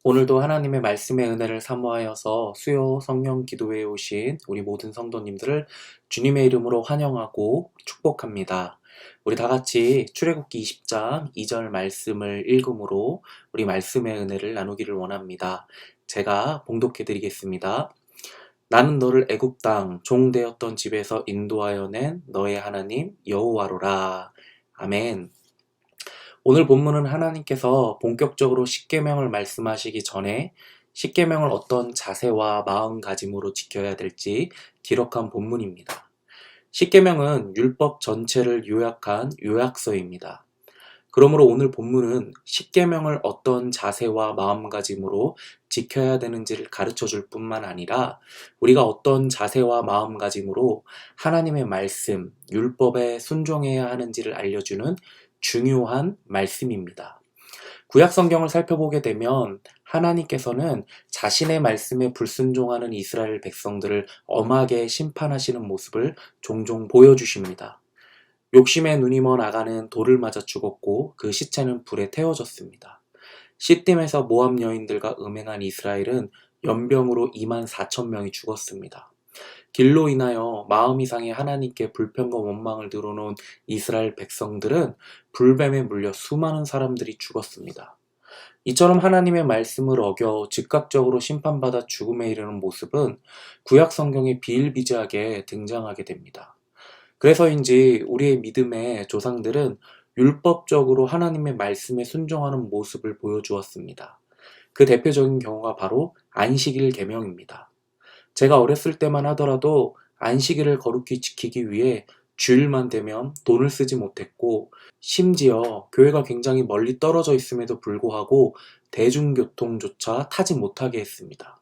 오늘도 하나님의 말씀의 은혜를 사모하여서 수요 성령 기도회에 오신 우리 모든 성도님들을 주님의 이름으로 환영하고 축복합니다. 우리 다 같이 출애굽기 20장 2절 말씀을 읽음으로 우리 말씀의 은혜를 나누기를 원합니다. 제가 봉독해 드리겠습니다. 나는 너를 애굽 땅 종되었던 집에서 인도하여 낸 너의 하나님 여호와로라. 아멘. 오늘 본문은 하나님께서 본격적으로 십계명을 말씀하시기 전에 십계명을 어떤 자세와 마음가짐으로 지켜야 될지 기록한 본문입니다. 십계명은 율법 전체를 요약한 요약서입니다. 그러므로 오늘 본문은 십계명을 어떤 자세와 마음가짐으로 지켜야 되는지를 가르쳐 줄 뿐만 아니라 우리가 어떤 자세와 마음가짐으로 하나님의 말씀, 율법에 순종해야 하는지를 알려주는 중요한 말씀입니다. 구약 성경을 살펴보게 되면 하나님께서는 자신의 말씀에 불순종하는 이스라엘 백성들을 엄하게 심판하시는 모습을 종종 보여주십니다. 욕심에 눈이 먼 아간은 돌을 맞아 죽었고 그 시체는 불에 태워졌습니다. 시딤에서 모압 여인들과 음행한 이스라엘은 연병으로 2만 4천 명이 죽었습니다. 길로 인하여 마음 이상의 하나님께 불평과 원망을 드러놓은 이스라엘 백성들은 불뱀에 물려 수많은 사람들이 죽었습니다. 이처럼 하나님의 말씀을 어겨 즉각적으로 심판받아 죽음에 이르는 모습은 구약 성경에 비일비재하게 등장하게 됩니다. 그래서인지 우리의 믿음의 조상들은 율법적으로 하나님의 말씀에 순종하는 모습을 보여주었습니다. 그 대표적인 경우가 바로 안식일 계명입니다. 제가 어렸을 때만 하더라도 안식일을 거룩히 지키기 위해 주일만 되면 돈을 쓰지 못했고, 심지어 교회가 굉장히 멀리 떨어져 있음에도 불구하고 대중교통조차 타지 못하게 했습니다.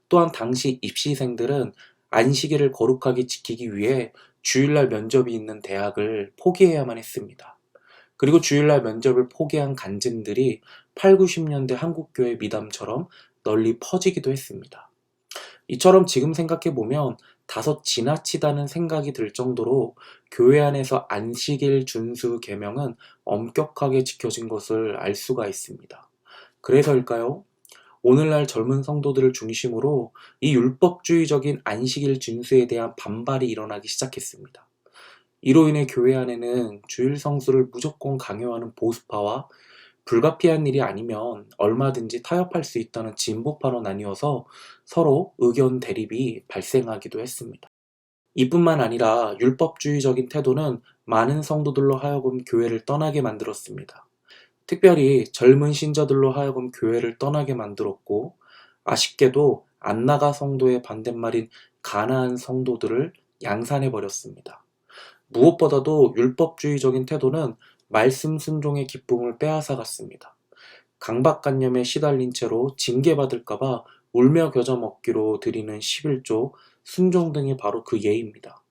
또한 당시 입시생들은 안식일을 거룩하게 지키기 위해 주일날 면접이 있는 대학을 포기해야만 했습니다. 그리고 주일날 면접을 포기한 간증들이 8, 90년대 한국교회 미담처럼 널리 퍼지기도 했습니다. 이처럼 지금 생각해보면 다소 지나치다는 생각이 들 정도로 교회 안에서 안식일 준수 계명은 엄격하게 지켜진 것을 알 수가 있습니다. 그래서일까요? 오늘날 젊은 성도들을 중심으로 이 율법주의적인 안식일 준수에 대한 반발이 일어나기 시작했습니다. 이로 인해 교회 안에는 주일 성수를 무조건 강요하는 보수파와 불가피한 일이 아니면 얼마든지 타협할 수 있다는 진보파로 나뉘어서 서로 의견 대립이 발생하기도 했습니다. 이뿐만 아니라 율법주의적인 태도는 많은 성도들로 하여금 교회를 떠나게 만들었습니다. 특별히 젊은 신자들로 하여금 교회를 떠나게 만들었고, 아쉽게도 안나가 성도의 반대말인 가나안 성도들을 양산해버렸습니다. 무엇보다도 율법주의적인 태도는 말씀 순종의 기쁨을 빼앗아갔습니다. 강박관념에 시달린 채로 징계받을까봐 울며 겨자 먹기로 드리는 11조, 순종 등이 바로 그 예입니다.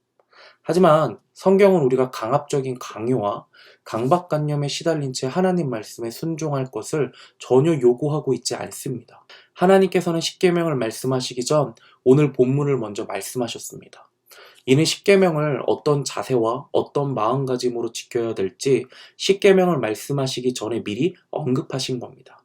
하지만 성경은 우리가 강압적인 강요와 강박관념에 시달린 채 하나님 말씀에 순종할 것을 전혀 요구하고 있지 않습니다. 하나님께서는 십계명을 말씀하시기 전 오늘 본문을 먼저 말씀하셨습니다. 이는 십계명을 어떤 자세와 어떤 마음가짐으로 지켜야 될지 십계명을 말씀하시기 전에 미리 언급하신 겁니다.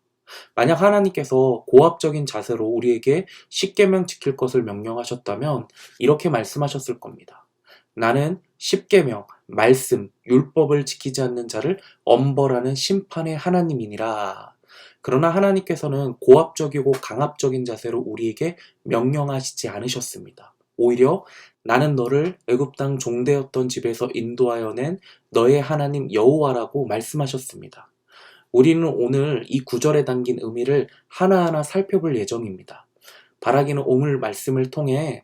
만약 하나님께서 고압적인 자세로 우리에게 십계명 지킬 것을 명령하셨다면 이렇게 말씀하셨을 겁니다. 나는 십계명, 말씀, 율법을 지키지 않는 자를 엄벌하는 심판의 하나님이니라. 그러나 하나님께서는 고압적이고 강압적인 자세로 우리에게 명령하시지 않으셨습니다. 오히려 나는 너를 애굽 땅 종되었던 집에서 인도하여 낸 너의 하나님 여호와라고 말씀하셨습니다. 우리는 오늘 이 구절에 담긴 의미를 하나하나 살펴볼 예정입니다. 바라기는 오늘 말씀을 통해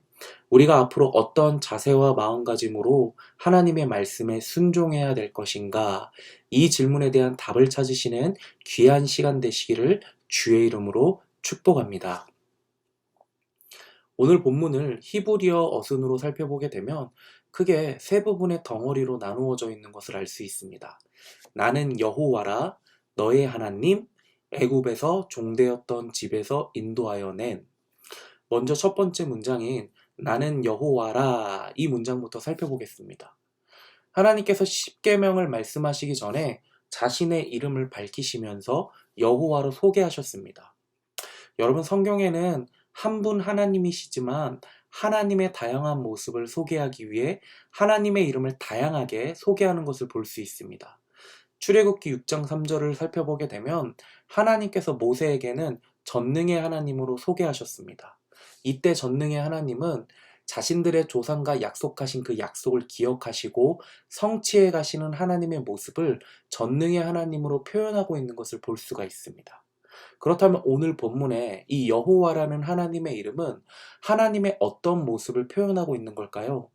우리가 앞으로 어떤 자세와 마음가짐으로 하나님의 말씀에 순종해야 될 것인가, 이 질문에 대한 답을 찾으시는 귀한 시간 되시기를 주의 이름으로 축복합니다. 오늘 본문을 히브리어 어순으로 살펴보게 되면 크게 세 부분의 덩어리로 나누어져 있는 것을 알 수 있습니다. 나는 여호와라, 너의 하나님, 애굽에서 종되었던 집에서 인도하여 낸. 먼저 첫 번째 문장인 나는 여호와라, 이 문장부터 살펴보겠습니다. 하나님께서 십계명을 말씀하시기 전에 자신의 이름을 밝히시면서 여호와로 소개하셨습니다. 여러분, 성경에는 한 분 하나님이시지만 하나님의 다양한 모습을 소개하기 위해 하나님의 이름을 다양하게 소개하는 것을 볼 수 있습니다. 출애굽기 6장 3절을 살펴보게 되면 하나님께서 모세에게는 전능의 하나님으로 소개하셨습니다. 이때 전능의 하나님은 자신들의 조상과 약속하신 그 약속을 기억하시고 성취해 가시는 하나님의 모습을 전능의 하나님으로 표현하고 있는 것을 볼 수가 있습니다. 그렇다면 오늘 본문에 이 여호와라는 하나님의 이름은 하나님의 어떤 모습을 표현하고 있는 걸까요?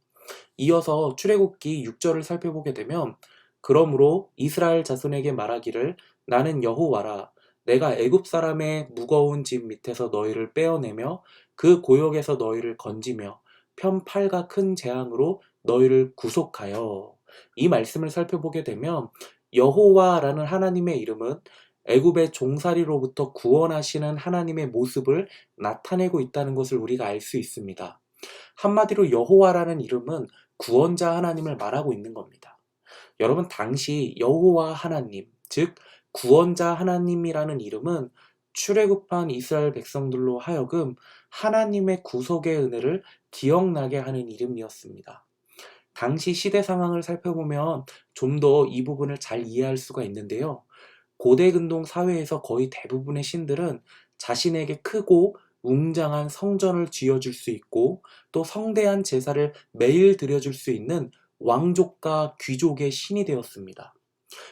이어서 출애굽기 6절을 살펴보게 되면 그러므로 이스라엘 자손에게 말하기를 나는 여호와라 내가 애굽 사람의 무거운 짐 밑에서 너희를 빼어내며 그 고역에서 너희를 건지며 편팔과 큰 재앙으로 너희를 구속하여. 이 말씀을 살펴보게 되면 여호와라는 하나님의 이름은 애굽의 종살이로부터 구원하시는 하나님의 모습을 나타내고 있다는 것을 우리가 알 수 있습니다. 한마디로 여호와라는 이름은 구원자 하나님을 말하고 있는 겁니다. 여러분, 당시 여호와 하나님, 즉 구원자 하나님이라는 이름은 출애굽한 이스라엘 백성들로 하여금 하나님의 구속의 은혜를 기억나게 하는 이름이었습니다. 당시 시대 상황을 살펴보면 좀 더 이 부분을 잘 이해할 수가 있는데요. 고대 근동 사회에서 거의 대부분의 신들은 자신에게 크고 웅장한 성전을 지어줄 수 있고 또 성대한 제사를 매일 드려줄 수 있는 왕족과 귀족의 신이 되었습니다.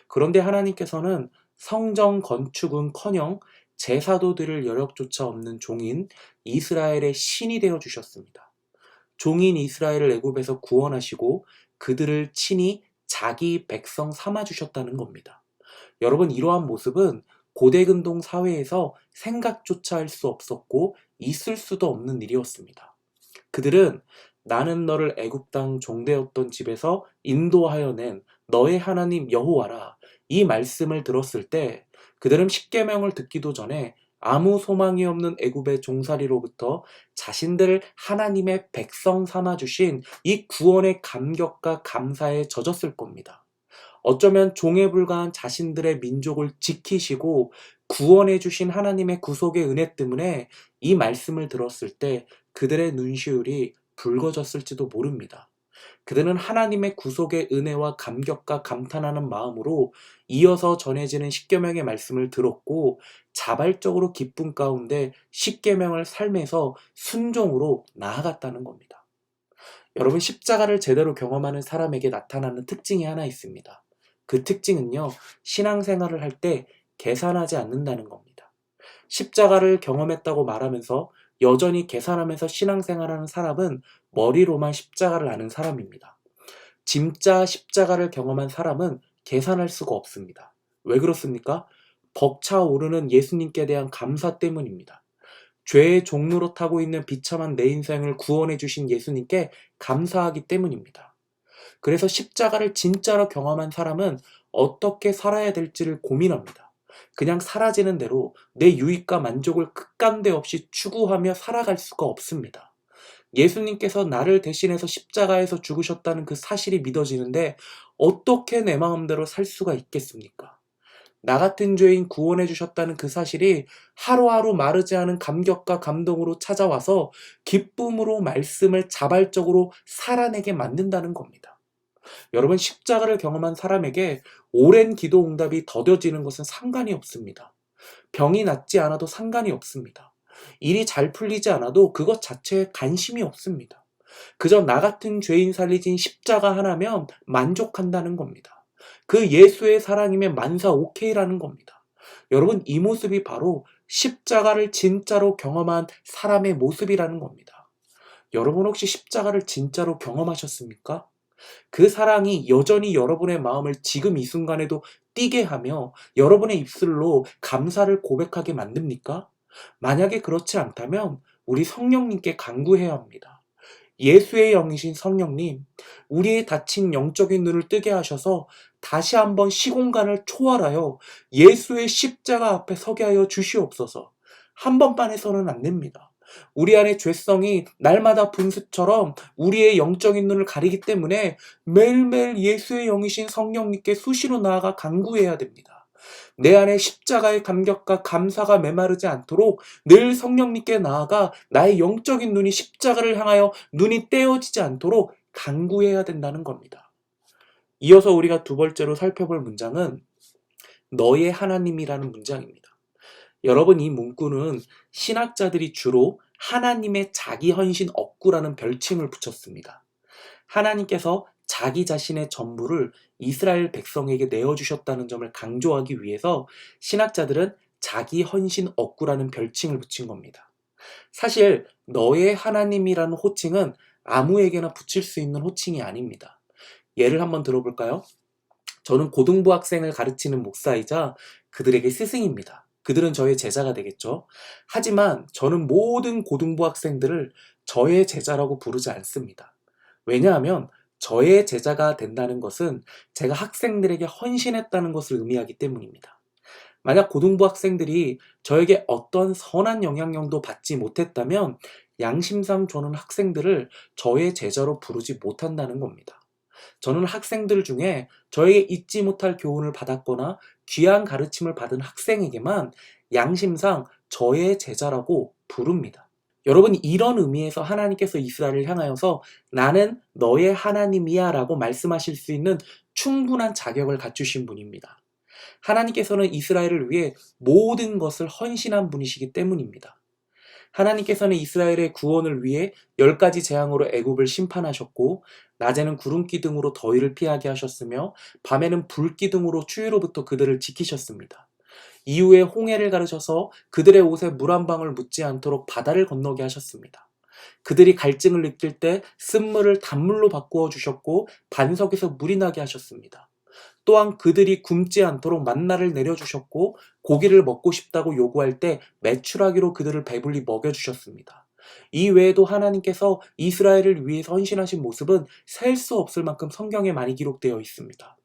그런데 하나님께서는 성전 건축은커녕 제사도 드릴 여력조차 없는 종인 이스라엘의 신이 되어 주셨습니다. 종인 이스라엘을 애굽에서 구원하시고 그들을 친히 자기 백성 삼아 주셨다는 겁니다. 여러분, 이러한 모습은 고대 근동 사회에서 생각조차 할 수 없었고 있을 수도 없는 일이었습니다. 그들은 나는 너를 애굽 땅 종되었던 집에서 인도하여 낸 너의 하나님 여호와라, 이 말씀을 들었을 때 그들은 십계명을 듣기도 전에 아무 소망이 없는 애굽의 종살이로부터 자신들을 하나님의 백성 삼아 주신 이 구원의 감격과 감사에 젖었을 겁니다. 어쩌면 종에 불과한 자신들의 민족을 지키시고 구원해 주신 하나님의 구속의 은혜 때문에 이 말씀을 들었을 때 그들의 눈시울이 붉어졌을지도 모릅니다. 그들은 하나님의 구속의 은혜와 감격과 감탄하는 마음으로 이어서 전해지는 십계명의 말씀을 들었고 자발적으로 기쁨 가운데 십계명을 삶에서 순종으로 나아갔다는 겁니다. 여러분, 십자가를 제대로 경험하는 사람에게 나타나는 특징이 하나 있습니다. 그 특징은요, 신앙생활을 할 때 계산하지 않는다는 겁니다. 십자가를 경험했다고 말하면서 여전히 계산하면서 신앙생활하는 사람은 머리로만 십자가를 아는 사람입니다. 진짜 십자가를 경험한 사람은 계산할 수가 없습니다. 왜 그렇습니까? 벅차오르는 예수님께 대한 감사 때문입니다. 죄의 종로로 타고 있는 비참한 내 인생을 구원해 주신 예수님께 감사하기 때문입니다. 그래서 십자가를 진짜로 경험한 사람은 어떻게 살아야 될지를 고민합니다. 그냥 사라지는 대로 내 유익과 만족을 끝간데 없이 추구하며 살아갈 수가 없습니다. 예수님께서 나를 대신해서 십자가에서 죽으셨다는 그 사실이 믿어지는데 어떻게 내 마음대로 살 수가 있겠습니까? 나 같은 죄인 구원해 주셨다는 그 사실이 하루하루 마르지 않은 감격과 감동으로 찾아와서 기쁨으로 말씀을 자발적으로 살아내게 만든다는 겁니다. 여러분, 십자가를 경험한 사람에게 오랜 기도 응답이 더뎌지는 것은 상관이 없습니다. 병이 낫지 않아도 상관이 없습니다. 일이 잘 풀리지 않아도 그것 자체에 관심이 없습니다. 그저 나 같은 죄인 살리신 십자가 하나면 만족한다는 겁니다. 그 예수의 사랑이면 만사 오케이라는 겁니다. 여러분, 이 모습이 바로 십자가를 진짜로 경험한 사람의 모습이라는 겁니다. 여러분, 혹시 십자가를 진짜로 경험하셨습니까? 그 사랑이 여전히 여러분의 마음을 지금 이 순간에도 뛰게 하며 여러분의 입술로 감사를 고백하게 만듭니까? 만약에 그렇지 않다면 우리 성령님께 간구해야 합니다. 예수의 영이신 성령님, 우리의 닫힌 영적인 눈을 뜨게 하셔서 다시 한번 시공간을 초월하여 예수의 십자가 앞에 서게 하여 주시옵소서. 한 번만 해서는 안 됩니다. 우리 안의 죄성이 날마다 분수처럼 우리의 영적인 눈을 가리기 때문에 매일매일 예수의 영이신 성령님께 수시로 나아가 간구해야 됩니다. 내 안에 십자가의 감격과 감사가 메마르지 않도록 늘 성령님께 나아가 나의 영적인 눈이 십자가를 향하여 눈이 떼어지지 않도록 간구해야 된다는 겁니다. 이어서 우리가 두 번째로 살펴볼 문장은 너의 하나님이라는 문장입니다. 여러분, 이 문구는 신학자들이 주로 하나님의 자기 헌신 억구라는 별칭을 붙였습니다. 하나님께서 자기 자신의 전부를 이스라엘 백성에게 내어주셨다는 점을 강조하기 위해서 신학자들은 자기 헌신 억구라는 별칭을 붙인 겁니다. 사실 너의 하나님이라는 호칭은 아무에게나 붙일 수 있는 호칭이 아닙니다. 예를 한번 들어볼까요? 저는 고등부 학생을 가르치는 목사이자 그들에게 스승입니다. 그들은 저의 제자가 되겠죠. 하지만 저는 모든 고등부 학생들을 저의 제자라고 부르지 않습니다. 왜냐하면 저의 제자가 된다는 것은 제가 학생들에게 헌신했다는 것을 의미하기 때문입니다. 만약 고등부 학생들이 저에게 어떤 선한 영향력도 받지 못했다면 양심상 저는 학생들을 저의 제자로 부르지 못한다는 겁니다. 저는 학생들 중에 저에게 잊지 못할 교훈을 받았거나 귀한 가르침을 받은 학생에게만 양심상 저의 제자라고 부릅니다. 여러분, 이런 의미에서 하나님께서 이스라엘을 향하여서 나는 너의 하나님이야 라고 말씀하실 수 있는 충분한 자격을 갖추신 분입니다. 하나님께서는 이스라엘을 위해 모든 것을 헌신한 분이시기 때문입니다. 하나님께서는 이스라엘의 구원을 위해 10가지 재앙으로 애굽을 심판하셨고 낮에는 구름기둥으로 더위를 피하게 하셨으며 밤에는 불기둥으로 추위로부터 그들을 지키셨습니다. 이후에 홍해를 가르셔서 그들의 옷에 물 한 방울 묻지 않도록 바다를 건너게 하셨습니다. 그들이 갈증을 느낄 때 쓴물을 단물로 바꾸어 주셨고 반석에서 물이 나게 하셨습니다. 또한 그들이 굶지 않도록 만나를 내려주셨고 고기를 먹고 싶다고 요구할 때 메추라기로 그들을 배불리 먹여주셨습니다. 이 외에도 하나님께서 이스라엘을 위해서 헌신하신 모습은 셀 수 없을 만큼 성경에 많이 기록되어 있습니다.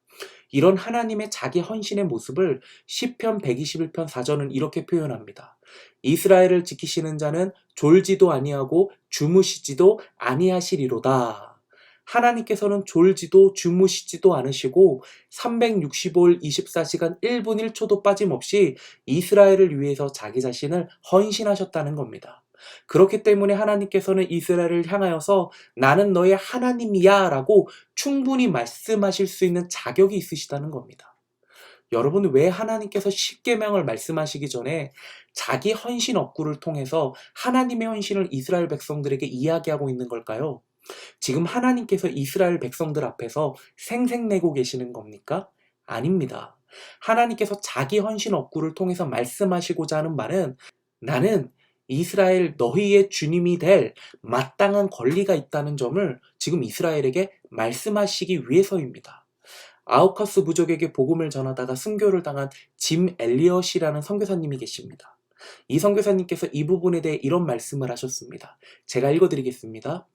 이런 하나님의 자기 헌신의 모습을 시편 121편 4절은 이렇게 표현합니다. 이스라엘을 지키시는 자는 졸지도 아니하고 주무시지도 아니하시리로다. 하나님께서는 졸지도 주무시지도 않으시고 365일 24시간 1분 1초도 빠짐없이 이스라엘을 위해서 자기 자신을 헌신하셨다는 겁니다. 그렇기 때문에 하나님께서는 이스라엘을 향하여서 나는 너의 하나님이야 라고 충분히 말씀하실 수 있는 자격이 있으시다는 겁니다. 여러분, 왜 하나님께서 십계명을 말씀하시기 전에 자기 헌신 억구를 통해서 하나님의 헌신을 이스라엘 백성들에게 이야기하고 있는 걸까요? 지금 하나님께서 이스라엘 백성들 앞에서 생색내고 계시는 겁니까? 아닙니다. 하나님께서 자기 헌신 억구를 통해서 말씀하시고자 하는 말은 나는 이스라엘 너희의 주님이 될 마땅한 권리가 있다는 점을 지금 이스라엘에게 말씀하시기 위해서입니다. 아우카스 부족에게 복음을 전하다가 순교를 당한 짐 엘리엇이라는 선교사님이 계십니다. 이 선교사님께서 이 부분에 대해 이런 말씀을 하셨습니다. 제가 읽어드리겠습니다.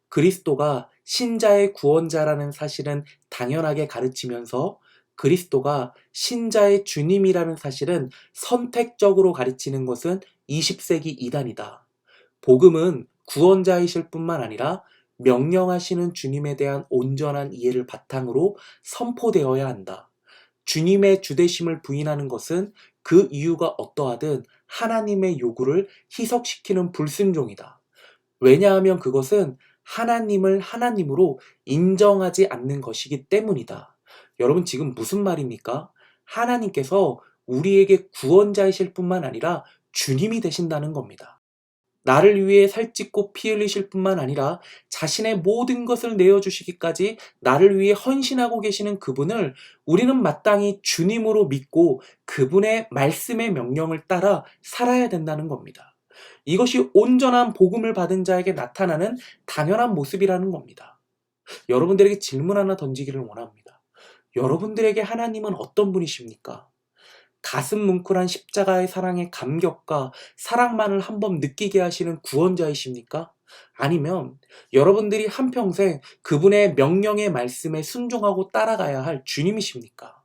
그리스도가 신자의 구원자라는 사실은 당연하게 가르치면서 그리스도가 신자의 주님이라는 사실은 선택적으로 가르치는 것은 20세기 이단이다. 복음은 구원자이실 뿐만 아니라 명령하시는 주님에 대한 온전한 이해를 바탕으로 선포되어야 한다. 주님의 주되심을 부인하는 것은 그 이유가 어떠하든 하나님의 요구를 희석시키는 불순종이다. 왜냐하면 그것은 하나님을 하나님으로 인정하지 않는 것이기 때문이다. 여러분, 지금 무슨 말입니까? 하나님께서 우리에게 구원자이실 뿐만 아니라 주님이 되신다는 겁니다. 나를 위해 살찢고 피 흘리실 뿐만 아니라 자신의 모든 것을 내어주시기까지 나를 위해 헌신하고 계시는 그분을 우리는 마땅히 주님으로 믿고 그분의 말씀의 명령을 따라 살아야 된다는 겁니다. 이것이 온전한 복음을 받은 자에게 나타나는 당연한 모습이라는 겁니다. 여러분들에게 질문 하나 던지기를 원합니다. 여러분들에게 하나님은 어떤 분이십니까? 가슴 뭉클한 십자가의 사랑의 감격과 사랑만을 한번 느끼게 하시는 구원자이십니까? 아니면 여러분들이 한평생 그분의 명령의 말씀에 순종하고 따라가야 할 주님이십니까?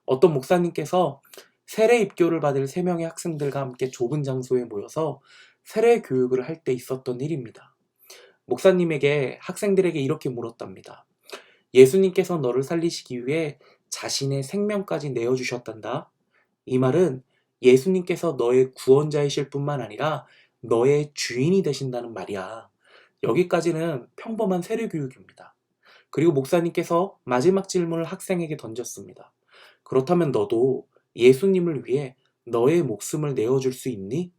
어떤 목사님께서 세례 입교를 받을 3명의 학생들과 함께 좁은 장소에 모여서 세례 교육을 할 때 있었던 일입니다. 목사님에게 학생들에게 이렇게 물었답니다. 예수님께서 너를 살리시기 위해 자신의 생명까지 내어주셨단다. 이 말은 예수님께서 너의 구원자이실 뿐만 아니라 너의 주인이 되신다는 말이야. 여기까지는 평범한 세례교육입니다. 그리고 목사님께서 마지막 질문을 학생에게 던졌습니다. 그렇다면 너도 예수님을 위해 너의 목숨을 내어줄 수 있니?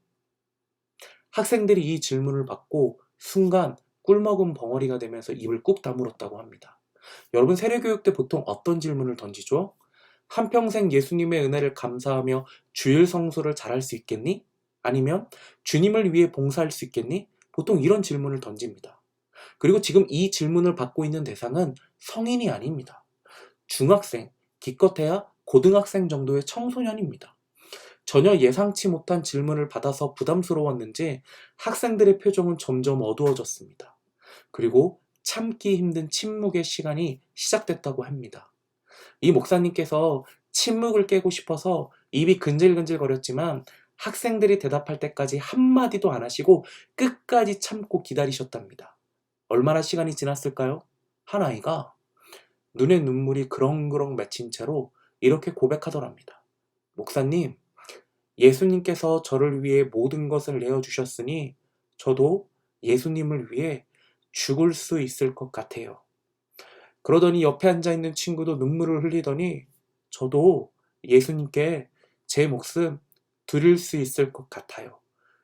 학생들이 이 질문을 받고 순간 꿀먹은 벙어리가 되면서 입을 꾹 다물었다고 합니다. 여러분, 세례교육 때 보통 어떤 질문을 던지죠? 한평생 예수님의 은혜를 감사하며 주일 성수를 잘할 수 있겠니? 아니면 주님을 위해 봉사할 수 있겠니? 보통 이런 질문을 던집니다. 그리고 지금 이 질문을 받고 있는 대상은 성인이 아닙니다. 중학생, 기껏해야 고등학생 정도의 청소년입니다. 전혀 예상치 못한 질문을 받아서 부담스러웠는지 학생들의 표정은 점점 어두워졌습니다. 그리고 참기 힘든 침묵의 시간이 시작됐다고 합니다. 이 목사님께서 침묵을 깨고 싶어서 입이 근질근질거렸지만 학생들이 대답할 때까지 한마디도 안 하시고 끝까지 참고 기다리셨답니다. 얼마나 시간이 지났을까요? 한 아이가 눈에 눈물이 그렁그렁 맺힌 채로 이렇게 고백하더랍니다. 목사님, 예수님께서 저를 위해 모든 것을 내어주셨으니 저도 예수님을 위해 죽을 수 있을 것 같아요. 그러더니 옆에 앉아있는 친구도 눈물을 흘리더니 저도 예수님께 제 목숨 드릴 수 있을 것 같아요.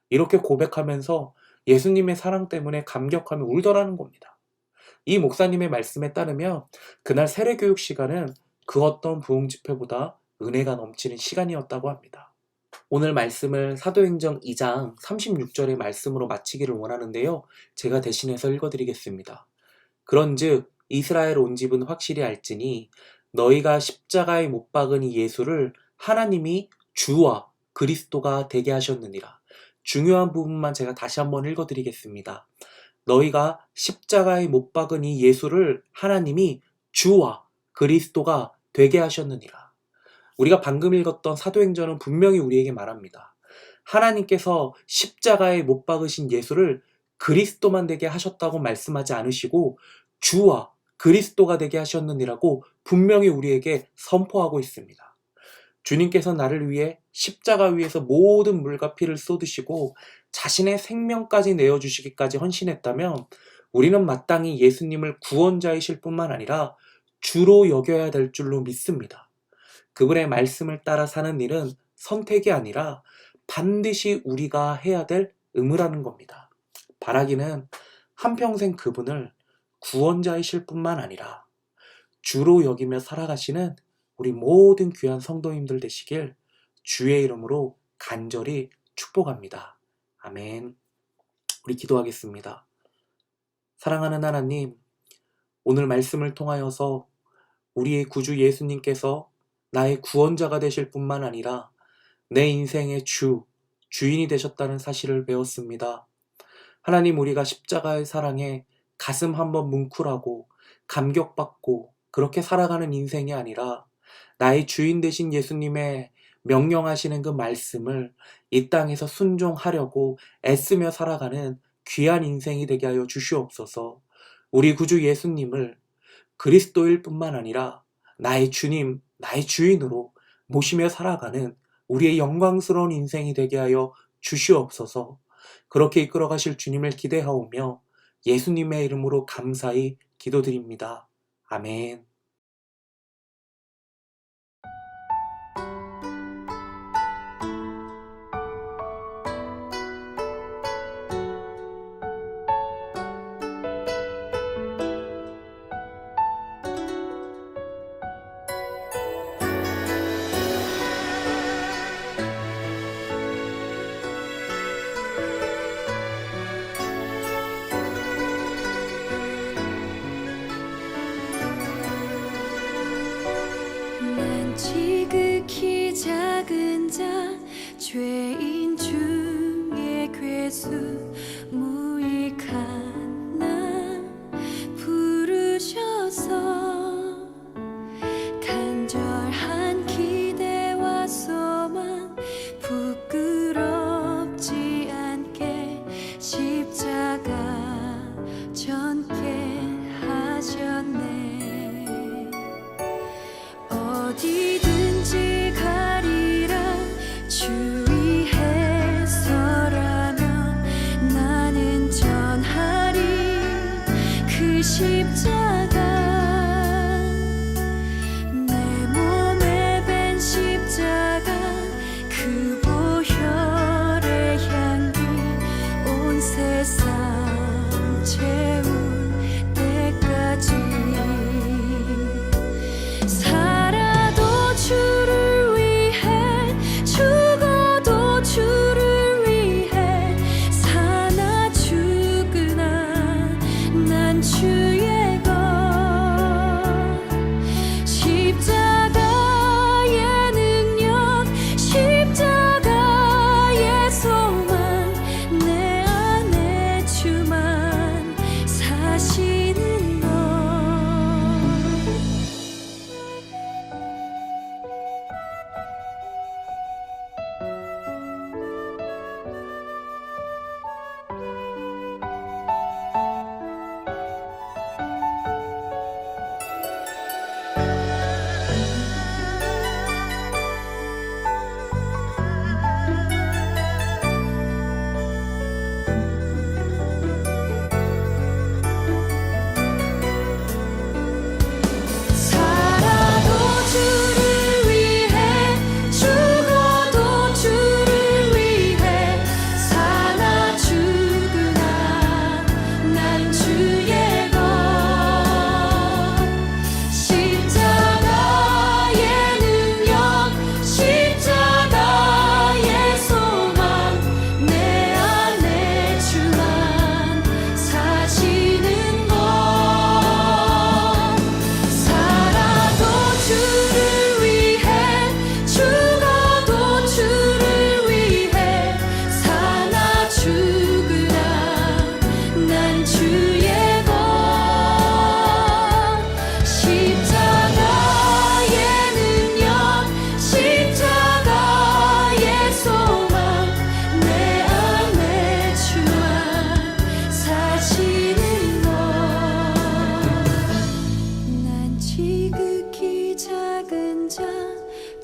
이렇게 고백하면서 예수님의 사랑 때문에 감격하며 울더라는 겁니다. 이 목사님의 말씀에 따르면 그날 세례교육 시간은 그 어떤 부흥 집회보다 은혜가 넘치는 시간이었다고 합니다. 오늘 말씀을 사도행전 2장 36절의 말씀으로 마치기를 원하는데요. 제가 대신해서 읽어드리겠습니다. 그런즉 이스라엘 온 집은 확실히 알지니 너희가 십자가에 못 박은 이 예수를 하나님이 주와 그리스도가 되게 하셨느니라. 중요한 부분만 제가 다시 한번 읽어드리겠습니다. 너희가 십자가에 못 박은 이 예수를 하나님이 주와 그리스도가 되게 하셨느니라. 우리가 방금 읽었던 사도행전은 분명히 우리에게 말합니다. 하나님께서 십자가에 못 박으신 예수를 그리스도만 되게 하셨다고 말씀하지 않으시고 주와 그리스도가 되게 하셨느니라고 분명히 우리에게 선포하고 있습니다. 주님께서 나를 위해 십자가 위에서 모든 물과 피를 쏟으시고 자신의 생명까지 내어주시기까지 헌신했다면 우리는 마땅히 예수님을 구원자이실 뿐만 아니라 주로 여겨야 될 줄로 믿습니다. 그분의 말씀을 따라 사는 일은 선택이 아니라 반드시 우리가 해야 될 의무라는 겁니다. 바라기는 한평생 그분을 구원자이실 뿐만 아니라 주로 여기며 살아가시는 우리 모든 귀한 성도님들 되시길 주의 이름으로 간절히 축복합니다. 아멘. 우리 기도하겠습니다. 사랑하는 하나님, 오늘 말씀을 통하여서 우리의 구주 예수님께서 나의 구원자가 되실 뿐만 아니라 내 인생의 주인이 되셨다는 사실을 배웠습니다. 하나님, 우리가 십자가의 사랑에 가슴 한번 뭉클하고 감격받고 그렇게 살아가는 인생이 아니라 나의 주인 되신 예수님의 명령하시는 그 말씀을 이 땅에서 순종하려고 애쓰며 살아가는 귀한 인생이 되게 하여 주시옵소서. 우리 구주 예수님을 그리스도일 뿐만 아니라 나의 주님, 나의 주인으로 모시며 살아가는 우리의 영광스러운 인생이 되게 하여 주시옵소서. 그렇게 이끌어 가실 주님을 기대하오며 예수님의 이름으로 감사히 기도드립니다. 아멘. 난 지극히 작은 자 죄인 중에 괴수 무익한 나 부르셔서 간절한 기대와 소망 부끄럽지 않게 십자가 전케 하셨네.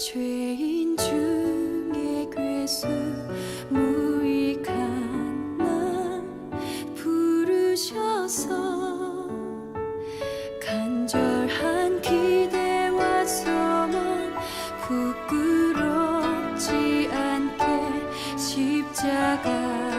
죄인 중에 괴수 무익한 나 부르셔서 간절한 기대와 소망 부끄럽지 않게 십자가